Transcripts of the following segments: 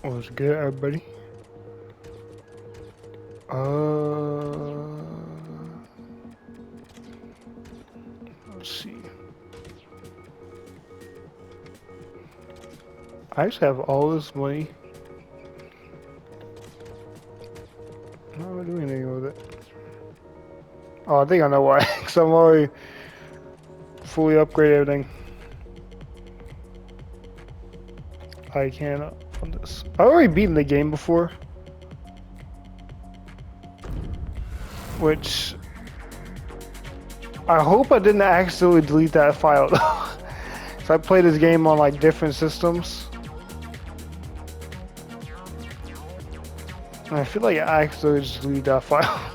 Was good, everybody? Uh, let's see. I just have all this money. How am I doing anything with it? Oh, I think I know why. Because I'm already fully upgraded everything. I can on this. I've already beaten the game before. Which I hope I didn't accidentally delete that file though. So I played this game on like different systems. And I feel like I accidentally just deleted that file.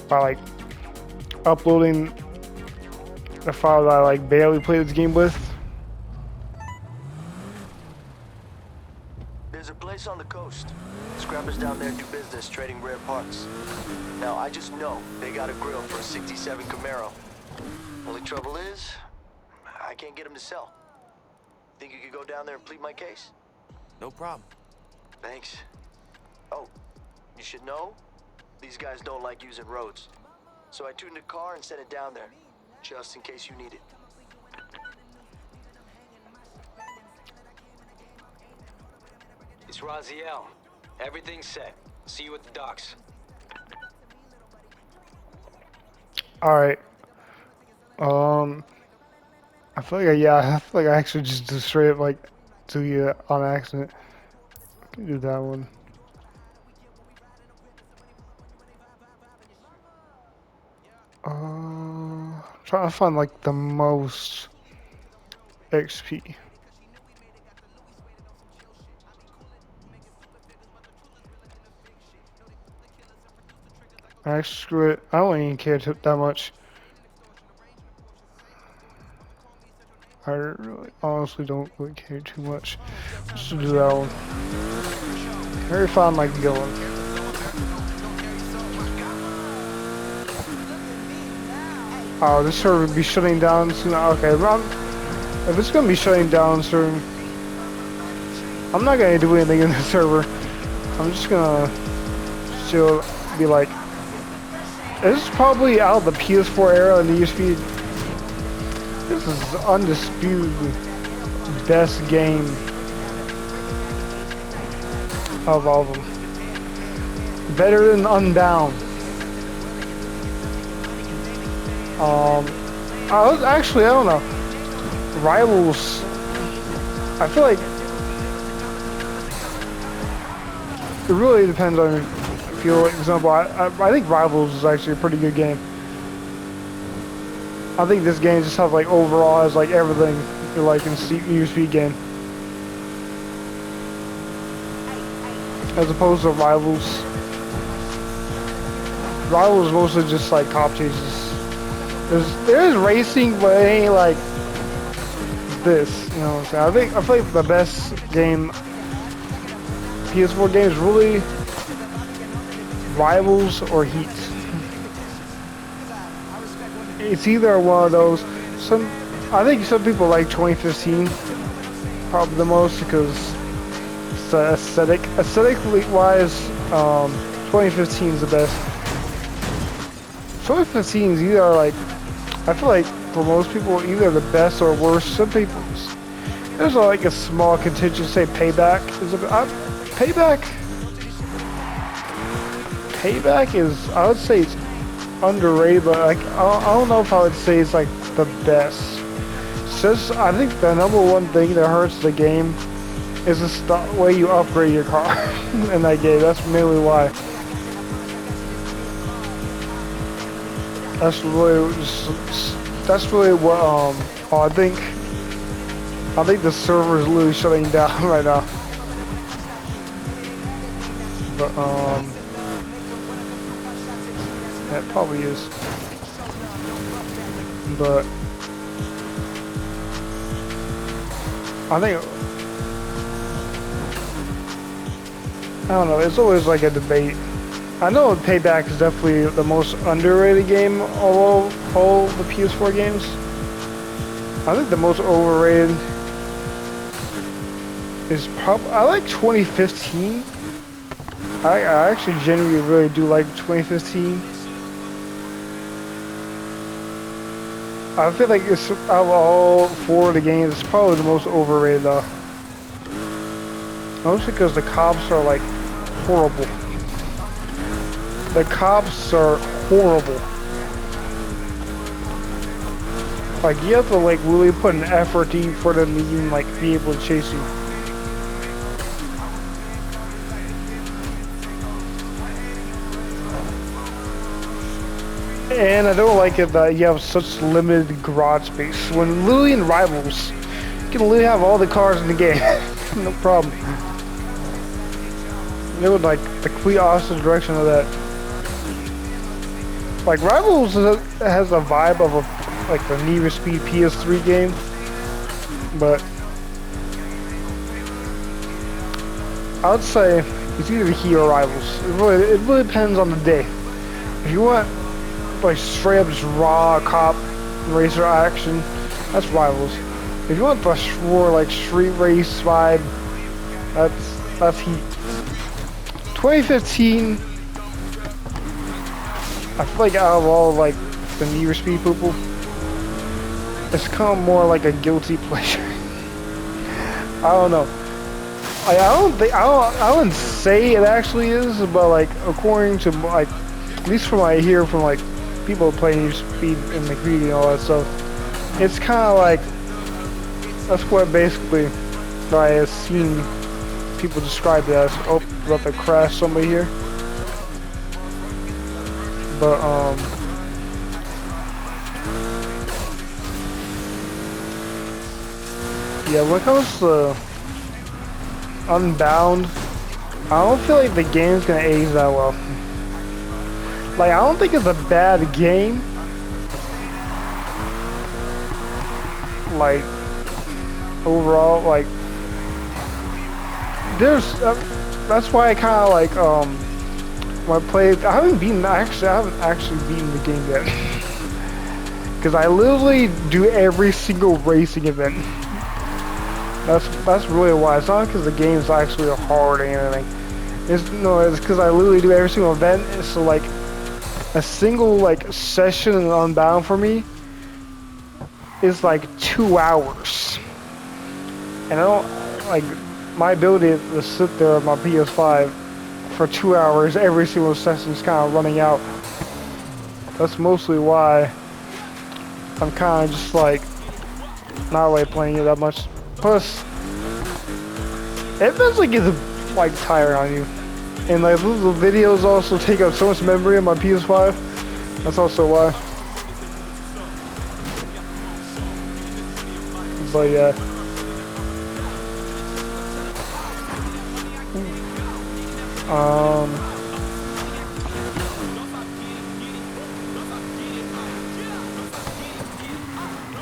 By like uploading the file that I like barely played this game with. There's a place on the coast. Scrappers down there do business trading rare parts. Now, I just know they got a grill for a 67 Camaro. Only trouble is, I can't get them to sell. Think you could go down there and plead my case? No problem. Thanks. Oh, you should know, these guys don't like using roads. So I tuned a car and sent it down there, just in case you need it. It's Raziel. Everything's set. See you at the docks. Alright. I feel like I feel like I actually just straight up like to you on accident. I can do that one. Trying to find like the most XP. Alright, screw it. I don't even care that much. I really, honestly don't really care too much. Just to do that one. I already found my gun. Oh, this server be shutting down soon. Okay, if it's gonna be shutting down soon, I'm not gonna do anything in this server. I'm just gonna still be like, this is probably out of the PS4 era and the USB. This is undisputed best game of all of them. Better than Unbound. I don't know. Rivals. I feel like it really depends on if you're, for example, I think Rivals is actually a pretty good game. I think this game just has like overall has like everything you like in USB game. As opposed to Rivals. Rivals mostly just like cop chases. There's racing, but it ain't like this, you know what I'm saying? I feel like the best game, PS4 games, really Rivals or Heat. It's either one of those. I think some people like 2015 probably the most because it's aesthetically wise. 2015 is the best. 2015 is either like, I feel like for most people, either the best or worst. Some people, there's like a small contingent say Payback is Payback. Payback is, I would say it's underrated, but like I don't know if I would say it's like the best. Just I think the number one thing that hurts the game is the way you upgrade your car in that game. That's mainly why. That's really what I think the server is literally shutting down right now. But it probably is. But I don't know, it's always like a debate. I know Payback is definitely the most underrated game of all the PS4 games. I think the most overrated is probably, I like 2015. I actually genuinely really do like 2015. I feel like it's out of all four of the games, it's probably the most overrated though. Mostly because the cops are like horrible. The cops are horrible. Like you have to like really put an effort for them to even like be able to chase you. And I don't like it that you have such limited garage space. When literally in Rivals, you can literally have all the cars in the game. No problem. They would like the complete opposite direction of that. Like Rivals has a vibe of like the Need for Speed PS3 game, but I would say it's either here or Rivals. It really depends on the day. If you want like straight up just raw cop racer action, that's Rivals. If you want the more like street race vibe, that's Heat. 2015, I feel like out of all like the Need for Speed people, it's kind of more like a guilty pleasure. I don't know. I wouldn't say it actually is, but like according to like, at least from what I hear from like people playing Need for Speed in the community and all that stuff, it's kind of like, that's what basically I have seen people describe it as. Oh, about to crash somebody here. But yeah, when it comes to Unbound, I don't feel like the game's gonna age that well. Like, I don't think it's a bad game. Like, overall, like, there's, that's why I kind of like, when I played, I haven't actually beaten the game yet. Because I literally do every single racing event. That's really why. It's not because the game's actually hard or anything. It's because I literally do every single event. So like, a single like session in Unbound for me is like 2 hours. And I don't, like, my ability to sit there on my PS5 for 2 hours every single session is kind of running out. That's mostly why I'm kind of just like not really playing it that much. Plus, it eventually gets like tired on you, and like little videos also take up so much memory on my PS5. That's also why. But yeah.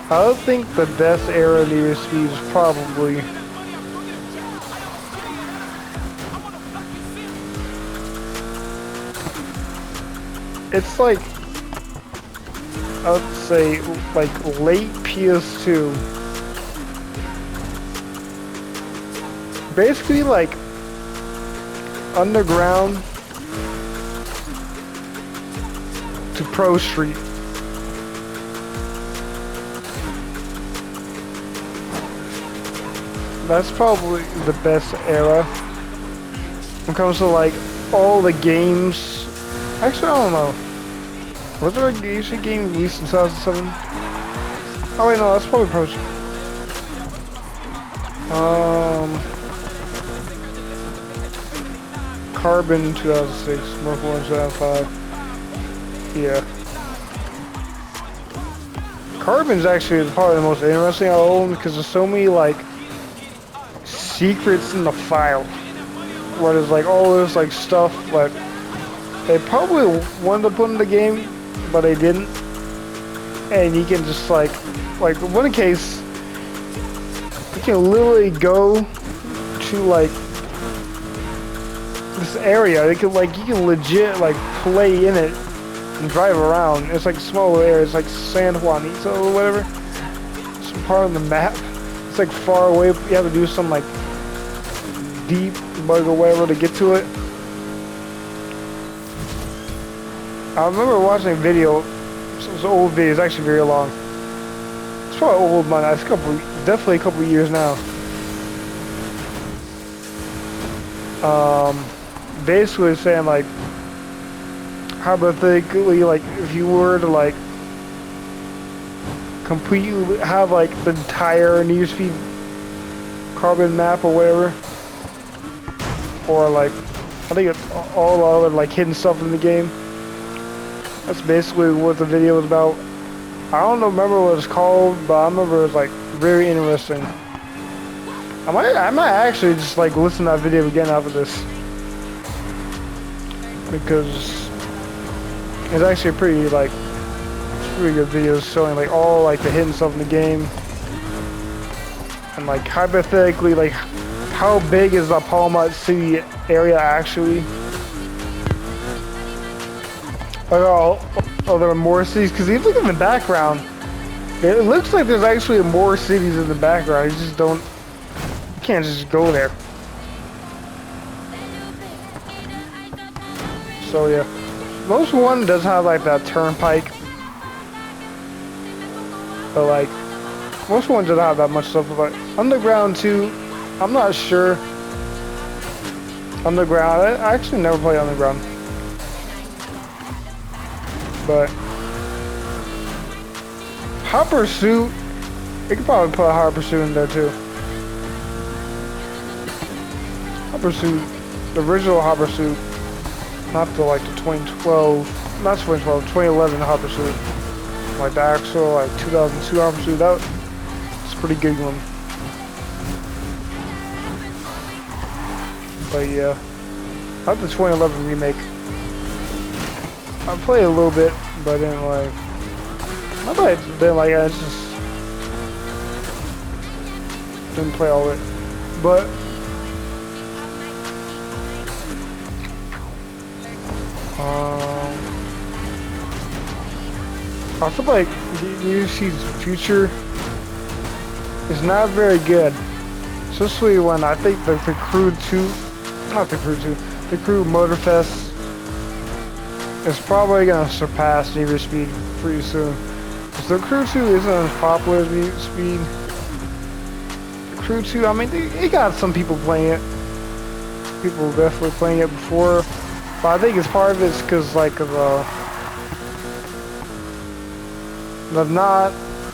I would think the best era of Need for Speed is probably it's like, I would say like late PS2. Basically like Underground to Pro Street. That's probably the best era when it comes to like all the games. Actually, I don't know. Was there a game released in 2007? Oh wait, no, that's probably Pro Street. Carbon 2006, Merc 1 2005. Yeah. Carbon's actually probably the most interesting out of all of them because there's so many like secrets in the file. Where there's like all this like stuff that they probably wanted to put in the game, but they didn't. And you can just like one case, you can literally go to like this area. You can legit like play in it and drive around. It's like a small area. It's like San Juanito or whatever. Some part of the map. It's like far away. You have to do some like deep bug or whatever to get to it. I remember watching a video. It was an old video. It's actually very long. It's probably old, man. It's definitely a couple years now. Basically saying like, hypothetically, like if you were to like completely have like the entire Need for Speed Carbon map or whatever, or like I think it's all the other like hidden stuff in the game. That's basically what the video was about. I don't remember what it's called, but I remember it was like very interesting. I might actually just like listen to that video again after this, because it's actually a pretty good video showing like all like the hidden stuff in the game, and like hypothetically like how big is the Palma City area actually. Are there more cities? Because if you look in the background, it looks like there's actually more cities in the background. You just don't, you can't just go there. So yeah, most one does have like that turnpike, but like most one doesn't have that much stuff. But Underground 2, I'm not sure. Underground, I actually never played Underground. But Hot Pursuit, you could probably put a Hot Pursuit in there too. Hot Pursuit, the original Hot Pursuit, not the like the 2012, not 2012, 2011 Hot Pursuit, like the actual like 2002 Hot Pursuit. That's a pretty good one. But yeah, not the 2011 remake. I played a little bit, but I didn't like. I didn't like it. I just didn't play all of it. But I feel like UFC's future is not very good, especially when I think the Crew 2, not the Crew 2, the Crew Motorfest. It's probably gonna surpass Need for Speed pretty soon. Cause the Crew 2 isn't as popular as Need for Speed. The Crew 2, I mean, it got some people playing it. People definitely playing it before, but I think it's part of it's because like the not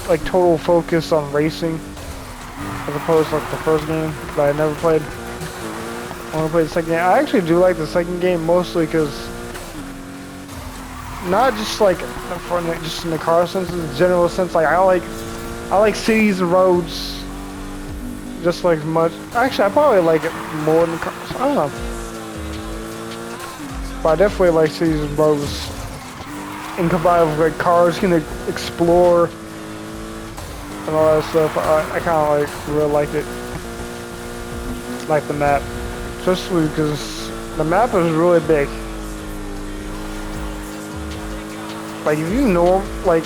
like total focus on racing, as opposed to like the first game that I never played. I want to play the second game. I actually do like the second game mostly because. Not just like just in the car sense, in the general sense. Like I like cities and roads just like much. Actually, I probably like it more than cars. I don't know, but I definitely like cities and roads. And combined with like cars, can explore and all that stuff. I kind of like really liked it. Like the map, especially because the map is really big. Like if you know, like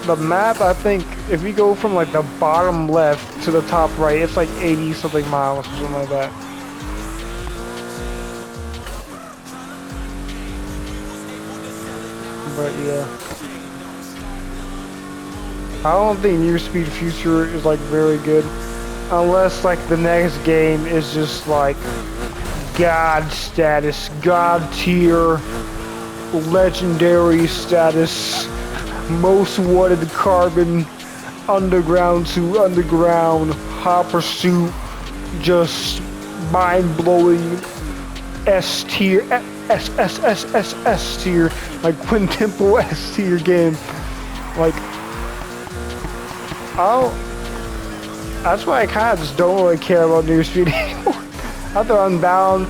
the map, I think if you go from like the bottom left to the top right, it's like 80 something miles or something like that. But yeah, I don't think Need for Speed Future is like very good, unless like the next game is just like God status, God tier. Legendary status, most wanted Carbon, Underground to Underground, Hot Pursuit, just mind-blowing S tier, S tier, like quintuple S tier game. Like, that's why I kind of just don't really care about Need for Speed anymore. After Unbound,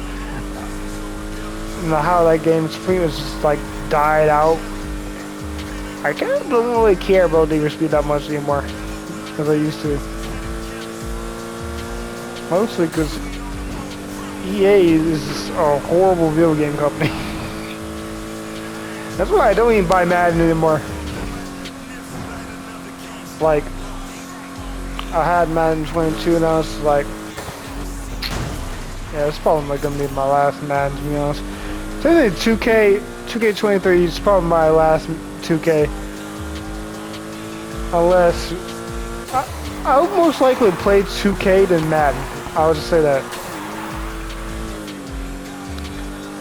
how that game's pretty much just like died out. I kind of don't really care about Need for Speed that much anymore as I used to. Mostly because EA is just a horrible video game company. That's why I don't even buy Madden anymore. Like, I had Madden 22 and I was like, Yeah, it's probably like gonna be my last Madden, to be honest. Technically, 2K23 is probably my last 2K. Unless I would most likely play 2K than Madden. I would just say that.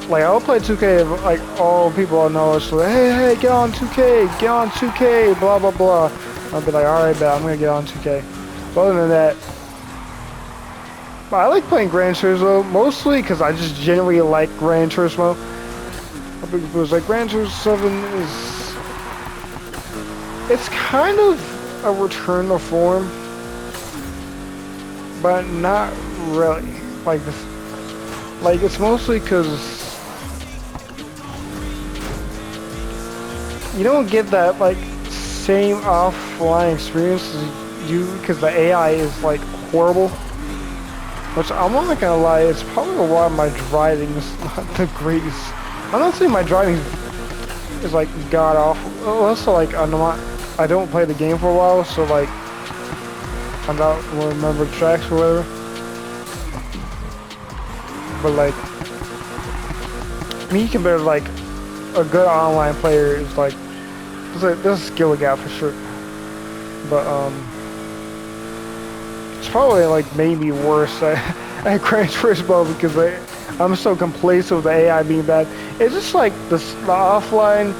Like I would play 2K if like all people I know is like, hey, get on 2K, blah blah blah. I'd be like, alright, bet I'm gonna get on 2K. But other than that, I like playing Gran Turismo mostly because I just generally like Gran Turismo. It was like Gran Turismo 7 is, it's kind of a return to form, but not really. Like this, like it's mostly because you don't get that like same offline experience as you because the AI is like horrible. Which I'm not gonna lie, it's probably why my driving is not the greatest. I'm not saying my driving is like god awful. Also, like I don't play the game for a while, so like I don't remember tracks or whatever. But like me compared to like a good online player is like there's a skill gap for sure. But it's probably like maybe worse at Gran Turismo because I'm so complacent with the AI being bad. It's just like the offline.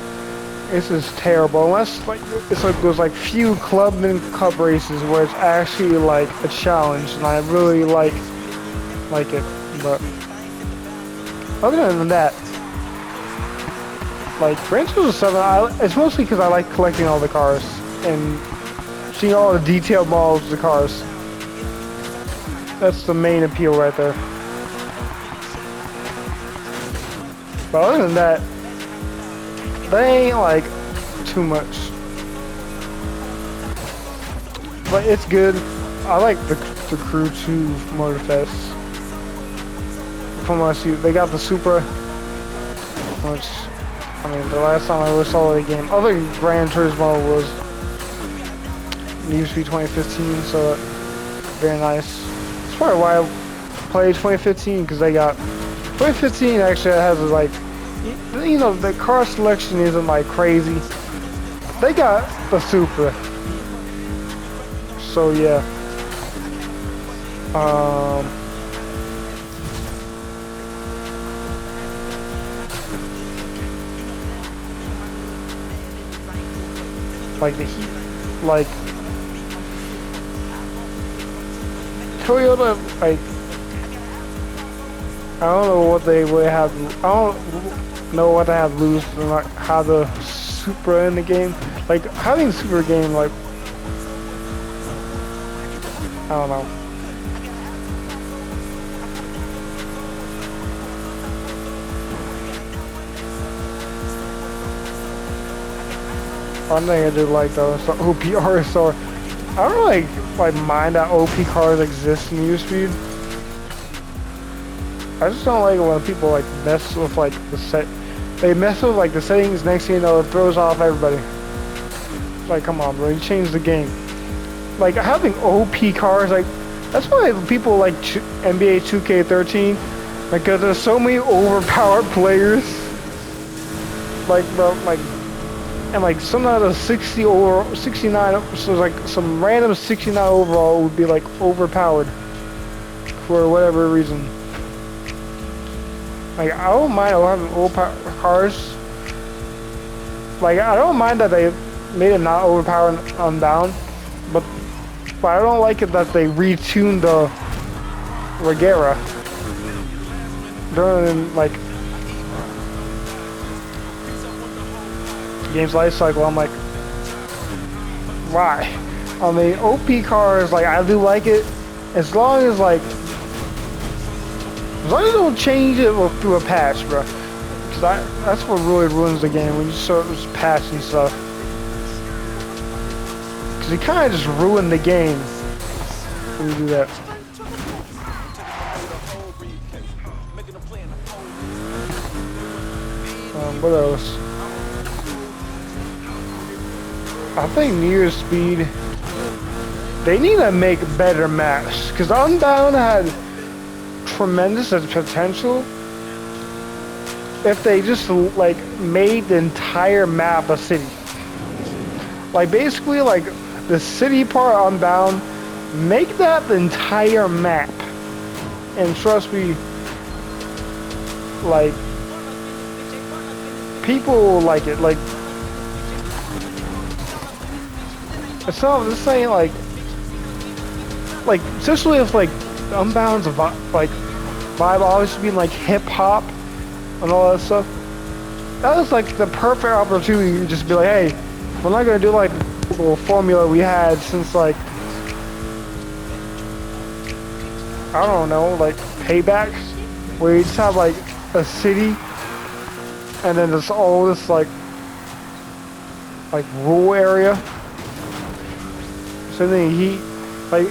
This is terrible. Unless like it's like those like few club and cup races where it's actually like a challenge, and I really like it. But other than that, like Gran Turismo 7, it's mostly because I like collecting all the cars and seeing all the detailed models of the cars. That's the main appeal right there. But other than that, they ain't like too much. But it's good. I like the Crew 2 Motorfest. From what I see, they got the Supra, which, I mean, the last time I ever saw the game, other Gran Turismo was Need for Speed 2015, so very nice. That's probably why I played 2015, because they got 2015 actually has like, you know, the car selection isn't like crazy. They got the Supra, so yeah. Like the heat, like Toyota, like I don't know what they would have. I don't know what they have lose and like how the Supra in the game. Like having the Supra game, like I don't know. One thing I do like though is the OPR. So I don't really like mind that OP cars exist in Need for Speed. I just don't like it when people like mess with like the set. They mess with like the settings. Next thing you know, it throws off everybody. It's like, come on, bro, you changed the game. Like having OP cars, like that's why people like NBA 2K13, because there's so many overpowered players. Like, bro, like. And like some out of 60 or 69, so like some random 69 overall would be like overpowered for whatever reason. Like I don't mind having overpowered cars. Like I don't mind that they made it not overpowered on down, but I don't like it that they retuned the Regera during like game's life cycle. I'm like, why? I mean, OP cars, like I do like it, as long as like, as long as they don't change it through a patch, bro. Cause that's what really ruins the game when you start just patching stuff. Cause you kind of just ruin the game when you do that. What else? I think Need for Speed, they need to make better maps, because Unbound had tremendous as potential if they just like made the entire map a city. Like basically like the city part Unbound, make that the entire map. And trust me, like people will like it. Like it's not this ain't like especially if like Unbound's like vibe always being like hip hop and all that stuff. That was like the perfect opportunity to just be like, hey, we're not gonna do like the little formula we had since like I don't know, like Payback, where you just have like a city and then there's all this like rural area. So then he like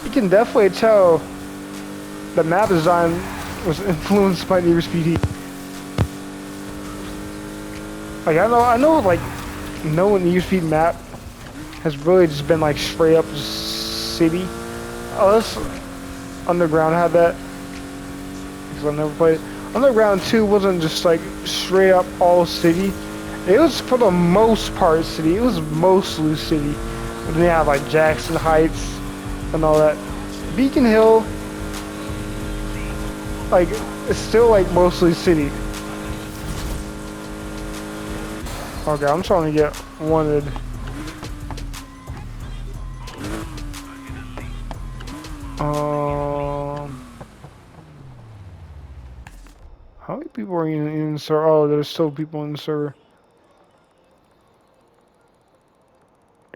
you can definitely tell the map design was influenced by Need for Speed Heat. Like I know like no Need for Speed map has really just been like straight up city. Unless Underground had that, because I never played it. Underground 2 wasn't just like straight up all city. It was for the most part city. It was mostly city. But then you have like Jackson Heights and all that. Beacon Hill, like it's still like mostly city. Okay, I'm trying to get wanted. How many people are in the server? Oh, there's still people in the server.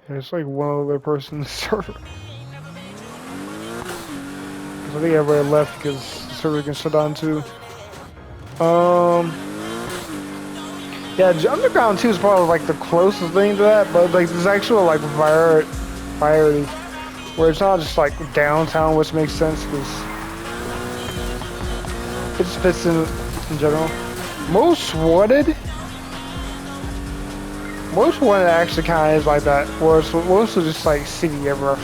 Yeah, it's like one other person in the server. I think everybody left because the server can shut down too. Yeah, Underground 2 is probably like the closest thing to that, but like there's actual like variety, where it's not just like downtown, which makes sense because it just fits in general. Most Wanted actually kind of is like that, where it's mostly just like city everywhere.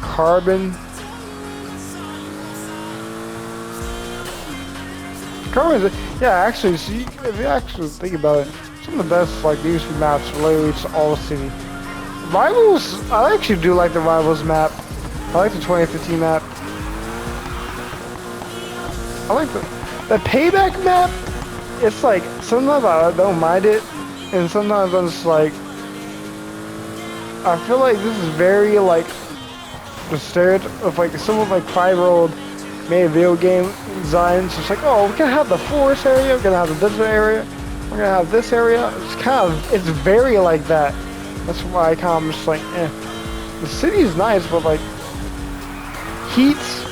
Carbon is, yeah, actually, see, if you actually think about it, some of the best like Need for Speed maps are literally just all city. Rivals, I actually do like the Rivals map. I like the 2015 map. I like the Payback map. It's like sometimes I don't mind it, and sometimes I'm just like, I feel like this is very like the stereotype of like someone like 5-year-old made a video game design. So it's like, oh, we're gonna have the forest area, we're gonna have the desert area, we're gonna have this area. It's kind of, it's very like that. That's why I kind of just like, eh. The city is nice, but like Heat's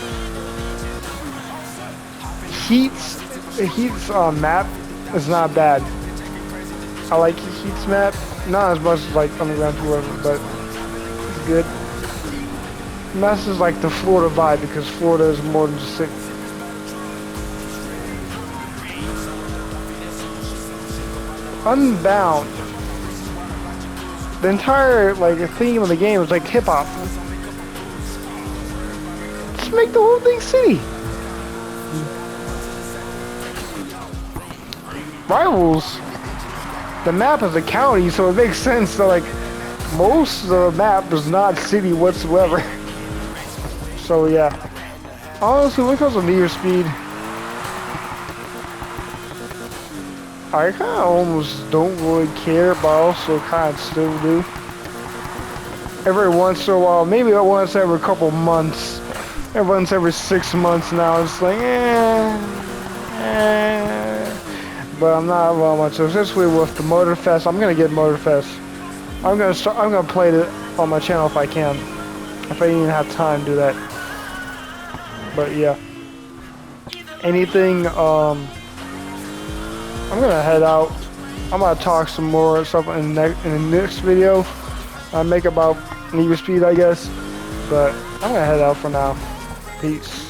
map is not bad. I like Heat's map, not as much as like Underground 2, but it's good. And that's just like the Florida vibe, because Florida is more than just city. Unbound. The entire like theme of the game is like hip hop. Just make the whole thing city. Rivals. The map is a county, so it makes sense that like most of the map is not city whatsoever. So yeah, honestly, when it comes to Need for Speed, I kind of almost don't really care, but I also kind of still do. Every once in a while, maybe once every couple months, once every 6 months now, it's like, but I'm not well much. Especially with the Motorfest, I'm gonna get Motorfest. I'm gonna play it on my channel if I can, if I even have time to do that. But yeah, anything, I'm gonna head out. I'm gonna talk some more stuff in the next video. I make about Need for Speed, I guess. But I'm gonna head out for now. Peace.